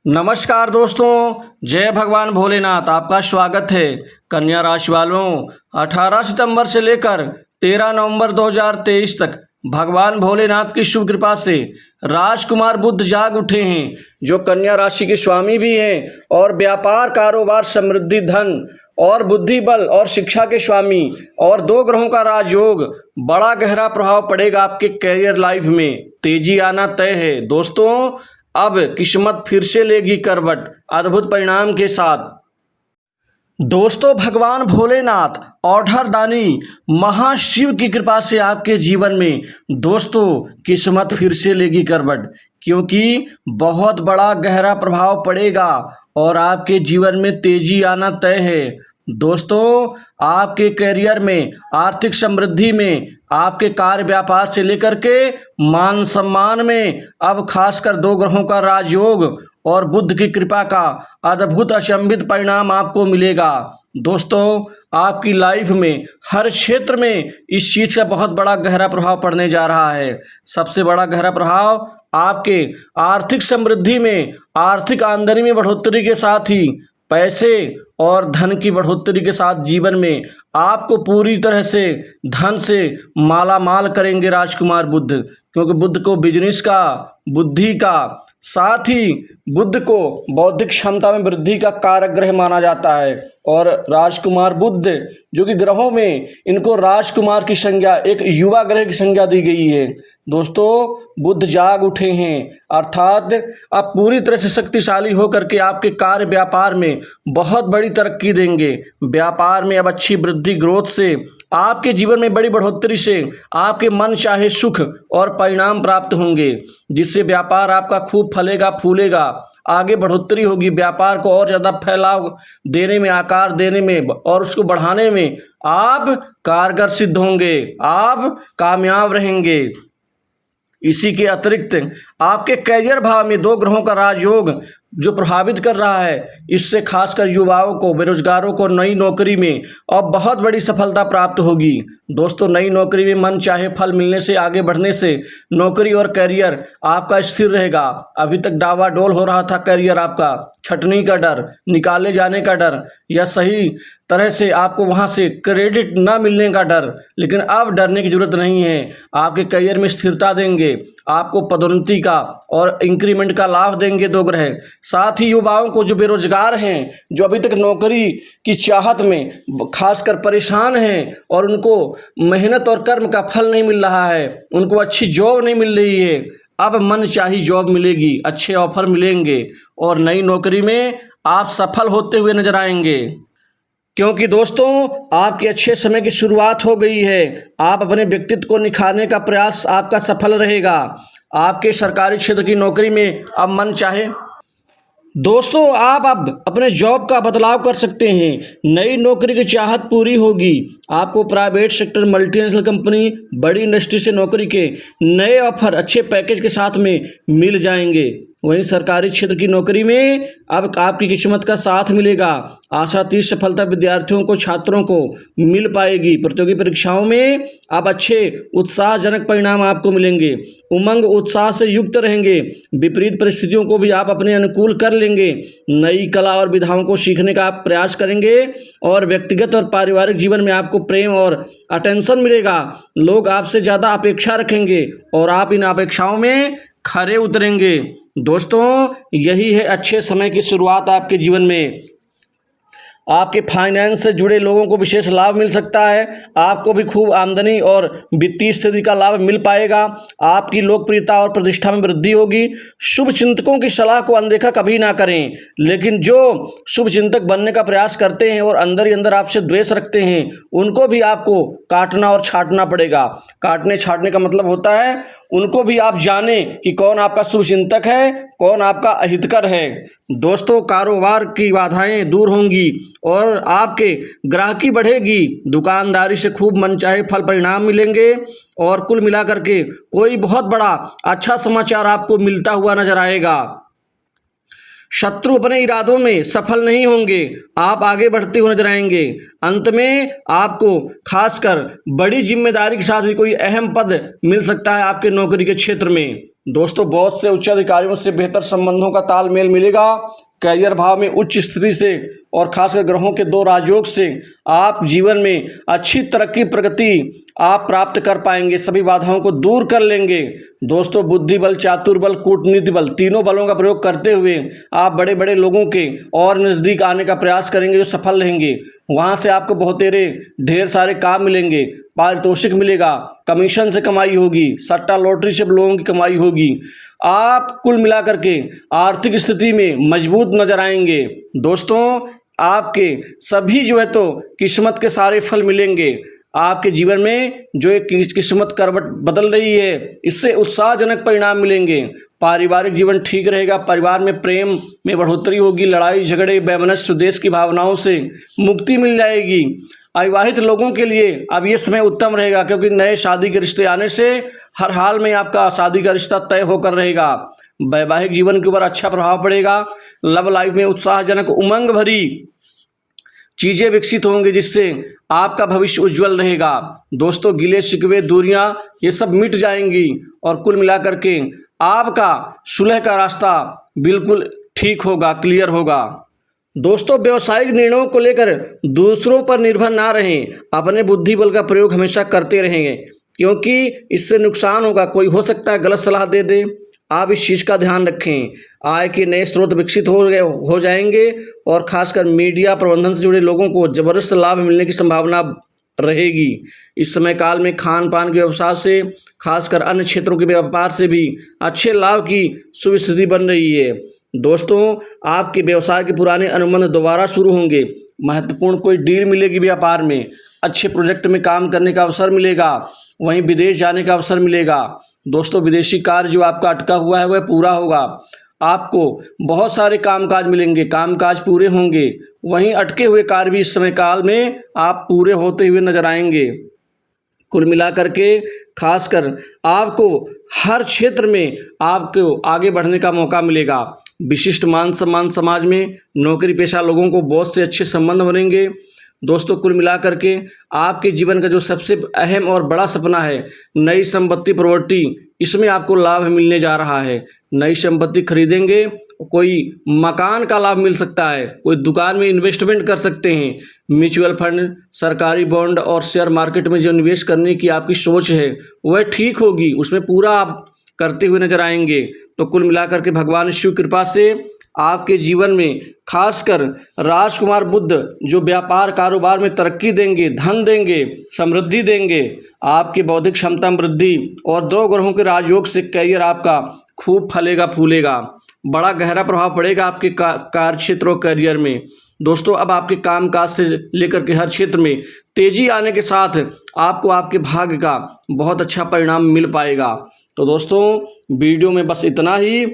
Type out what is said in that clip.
नमस्कार दोस्तों, जय भगवान भोलेनाथ। आपका स्वागत है। कन्या राशि वालों, 18 सितंबर से लेकर 13 नवंबर 2023 तक भगवान भोलेनाथ की शुभ कृपा से राजकुमार बुध जाग उठे हैं, जो कन्या राशि के स्वामी भी हैं और व्यापार, कारोबार, समृद्धि, धन और बुद्धि बल और शिक्षा के स्वामी। और दो ग्रहों का राजयोग, बड़ा गहरा प्रभाव पड़ेगा आपके कैरियर लाइफ में। तेजी आना तय है दोस्तों। अब किस्मत फिर से लेगी करवट अद्भुत परिणाम के साथ। दोस्तों, भगवान भोलेनाथ औढ़रदानी महाशिव की कृपा से आपके जीवन में दोस्तों किस्मत फिर से लेगी करवट, क्योंकि बहुत बड़ा गहरा प्रभाव पड़ेगा और आपके जीवन में तेजी आना तय है। दोस्तों, आपके करियर में, आर्थिक समृद्धि में, आपके कार्य व्यापार से लेकर के मान सम्मान में अब खासकर दो ग्रहों का राजयोग और बुध की कृपा का अद्भुत अचंभित परिणाम आपको मिलेगा। दोस्तों, आपकी लाइफ में हर क्षेत्र में इस चीज़ का बहुत बड़ा गहरा प्रभाव पड़ने जा रहा है। सबसे बड़ा गहरा प्रभाव आपके आर्थिक समृद्धि में, आर्थिक आमदनी में बढ़ोतरी के साथ ही पैसे और धन की बढ़ोतरी के साथ जीवन में आपको पूरी तरह से धन से माला माल करेंगे राजकुमार बुध। क्योंकि बुध को बिजनेस का, बुद्धि का, साथ ही बुध को बौद्धिक क्षमता में वृद्धि का कारक ग्रह माना जाता है। और राजकुमार बुध जो कि ग्रहों में इनको राजकुमार की संज्ञा, एक युवा ग्रह की संज्ञा दी गई है। दोस्तों, बुध जाग उठे हैं, अर्थात आप पूरी तरह से शक्तिशाली होकर के आपके कार्य व्यापार में बहुत बड़ी तरक्की देंगे। व्यापार में अब अच्छी वृद्धि, ग्रोथ से आपके जीवन में बड़ी बढ़ोतरी से आपके मन चाहे सुख और परिणाम प्राप्त होंगे, जिससे व्यापार आपका खूब फलेगा, फूलेगा, आगे बढ़ोतरी होगी। व्यापार को और ज़्यादा फैलाव देने में, आकार देने में और उसको बढ़ाने में आप कारगर सिद्ध होंगे, आप कामयाब रहेंगे। इसी के अतिरिक्त आपके कैरियर भाव में दो ग्रहों का राजयोग जो प्रभावित कर रहा है, इससे खासकर युवाओं को, बेरोजगारों को नई नौकरी में अब बहुत बड़ी सफलता प्राप्त होगी। दोस्तों, नई नौकरी में मन चाहे फल मिलने से, आगे बढ़ने से नौकरी और करियर आपका स्थिर रहेगा। अभी तक डावाडोल हो रहा था करियर आपका, छटनी का डर, निकाले जाने का डर या सही तरह से आपको वहां से क्रेडिट ना मिलने का डर, लेकिन अब डरने की जरूरत नहीं है। आपके करियर में स्थिरता देंगे, आपको पदोन्नति का और इंक्रीमेंट का लाभ देंगे दो ग्रह। साथ ही युवाओं को, जो बेरोजगार हैं, जो अभी तक नौकरी की चाहत में खासकर परेशान हैं और उनको मेहनत और कर्म का फल नहीं मिल रहा है, उनको अच्छी जॉब नहीं मिल रही है, अब मन चाही जॉब मिलेगी, अच्छे ऑफर मिलेंगे और नई नौकरी में आप सफल होते हुए नजर आएंगे। क्योंकि दोस्तों, आपके अच्छे समय की शुरुआत हो गई है। आप अपने व्यक्तित्व को निखारने का प्रयास आपका सफल रहेगा। आपके सरकारी क्षेत्र की नौकरी में अब मन चाहे दोस्तों, आप अब अपने जॉब का बदलाव कर सकते हैं। नई नौकरी की चाहत पूरी होगी। आपको प्राइवेट सेक्टर, मल्टीनेशनल कंपनी, बड़ी इंडस्ट्री से नौकरी के नए ऑफर अच्छे पैकेज के साथ में मिल जाएंगे। वहीं सरकारी क्षेत्र की नौकरी में अब आपकी किस्मत का साथ मिलेगा। आशातीत सफलता विद्यार्थियों को, छात्रों को मिल पाएगी। प्रतियोगी परीक्षाओं में अब अच्छे उत्साहजनक परिणाम आपको मिलेंगे। उमंग, उत्साह से युक्त रहेंगे। विपरीत परिस्थितियों को भी आप अपने अनुकूल कर लेंगे। नई कला और विधाओं को सीखने का आप प्रयास करेंगे और व्यक्तिगत और पारिवारिक जीवन में आपको प्रेम और अटेंशन मिलेगा। लोग आपसे ज़्यादा अपेक्षा रखेंगे और आप इन अपेक्षाओं में खरे उतरेंगे। दोस्तों, यही है अच्छे समय की शुरुआत आपके जीवन में। आपके फाइनेंस से जुड़े लोगों को विशेष लाभ मिल सकता है। आपको भी खूब आमदनी और वित्तीय स्थिति का लाभ मिल पाएगा। आपकी लोकप्रियता और प्रतिष्ठा में वृद्धि होगी। शुभ चिंतकों की सलाह को अनदेखा कभी ना करें, लेकिन जो शुभ चिंतक बनने का प्रयास करते हैं और अंदर ही अंदर आपसे द्वेष रखते हैं, उनको भी आपको काटना और छांटना पड़ेगा। काटने छांटने का मतलब होता है उनको भी आप जाने कि कौन आपका शुभ चिंतक है, कौन आपका अहितकर है। दोस्तों, कारोबार की बाधाएं दूर होंगी और आपके ग्राहकी बढ़ेगी। दुकानदारी से खूब मनचाहे फल परिणाम मिलेंगे और कुल मिलाकर के कोई बहुत बड़ा अच्छा समाचार आपको मिलता हुआ नजर आएगा। शत्रु अपने इरादों में सफल नहीं होंगे, आप आगे बढ़ते हुए नजर आएंगे। अंत में आपको खासकर बड़ी जिम्मेदारी के साथ भी कोई अहम पद मिल सकता है आपके नौकरी के क्षेत्र में। दोस्तों, बहुत से उच्च अधिकारियों से बेहतर संबंधों का तालमेल मिलेगा। कैरियर भाव में उच्च स्थिति से और खासकर ग्रहों के 2 राजयोग से आप जीवन में अच्छी तरक्की प्रगति आप प्राप्त कर पाएंगे, सभी बाधाओं को दूर कर लेंगे। दोस्तों, बुद्धि बल, चातुर बल, कूटनीति बल, तीनों बलों का प्रयोग करते हुए आप बड़े बड़े लोगों के और नज़दीक आने का प्रयास करेंगे, जो सफल रहेंगे। वहाँ से आपको बहुतेरे ढेर सारे काम मिलेंगे, पारितोषिक मिलेगा, कमीशन से कमाई होगी, सट्टा लॉटरी से लोगों की कमाई होगी। आप कुल मिलाकर के आर्थिक स्थिति में मजबूत नजर आएंगे। दोस्तों, आपके सभी जो है तो किस्मत के सारे फल मिलेंगे। आपके जीवन में जो एक किस्मत करवट बदल रही है, इससे उत्साहजनक परिणाम मिलेंगे। पारिवारिक जीवन ठीक रहेगा, परिवार में प्रेम में बढ़ोतरी होगी, लड़ाई झगड़े वैमनस्य स्वदेश की भावनाओं से मुक्ति मिल जाएगी। अविवाहित लोगों के लिए अब ये समय उत्तम रहेगा, क्योंकि नए शादी के रिश्ते आने से हर हाल में आपका शादी का रिश्ता तय होकर रहेगा। वैवाहिक जीवन के ऊपर अच्छा प्रभाव पड़ेगा। लव लाइफ में उत्साहजनक उमंग भरी चीजें विकसित होंगी, जिससे आपका भविष्य उज्जवल रहेगा। दोस्तों, गिले शिकवे दूरियां ये सब मिट जाएंगी और कुल मिलाकर के आपका सुलह का रास्ता बिल्कुल ठीक होगा, क्लियर होगा। दोस्तों, व्यवसायिक निर्णयों को लेकर दूसरों पर निर्भर ना रहें, अपने बुद्धि बल का प्रयोग हमेशा करते रहेंगे, क्योंकि इससे नुकसान होगा। कोई हो सकता है गलत सलाह दे दे, आप इस चीज़ का ध्यान रखें। आय के नए स्रोत विकसित हो जाएंगे और खासकर मीडिया प्रबंधन से जुड़े लोगों को जबरदस्त लाभ मिलने की संभावना रहेगी। इस समय काल में खान पान के व्यवसाय से खासकर अन्य क्षेत्रों के व्यापार से भी अच्छे लाभ की शुभ स्थिति बन रही है। दोस्तों, आपके व्यवसाय के पुराने अनुबंध दोबारा शुरू होंगे, महत्वपूर्ण कोई डील मिलेगी व्यापार में, अच्छे प्रोजेक्ट में काम करने का अवसर मिलेगा, वहीं विदेश जाने का अवसर मिलेगा। दोस्तों, विदेशी कार्य जो आपका अटका हुआ है वह पूरा होगा। आपको बहुत सारे कामकाज मिलेंगे, कामकाज पूरे होंगे, वहीं अटके हुए कार्य भी इस समय काल में आप पूरे होते हुए नजर आएंगे। कुल मिलाकर के खासकर आपको हर क्षेत्र में आपको आगे बढ़ने का मौका मिलेगा। विशिष्ट मान सम्मान समाज में, नौकरी पेशा लोगों को बहुत से अच्छे संबंध बनेंगे। दोस्तों, कुल मिलाकर के आपके जीवन का जो सबसे अहम और बड़ा सपना है, नई संपत्ति प्रॉपर्टी, इसमें आपको लाभ मिलने जा रहा है। नई संपत्ति खरीदेंगे, कोई मकान का लाभ मिल सकता है, कोई दुकान में इन्वेस्टमेंट कर सकते हैं, म्यूचुअल फंड, सरकारी बॉन्ड और शेयर मार्केट में जो निवेश करने की आपकी सोच है वह ठीक होगी, उसमें पूरा आप करते हुए नजर आएंगे। तो कुल मिलाकर के भगवान शिव कृपा से आपके जीवन में खासकर राजकुमार बुध जो व्यापार कारोबार में तरक्की देंगे, धन देंगे, समृद्धि देंगे, आपकी बौद्धिक क्षमता में वृद्धि और 2 ग्रहों के राजयोग से कैरियर आपका खूब फलेगा फूलेगा। बड़ा गहरा प्रभाव पड़ेगा आपके कार्य क्षेत्र और करियर में। दोस्तों, अब आपके कामकाज से लेकर के हर क्षेत्र में तेजी आने के साथ आपको आपके भाग्य का बहुत अच्छा परिणाम मिल पाएगा। तो दोस्तों, वीडियो में बस इतना ही।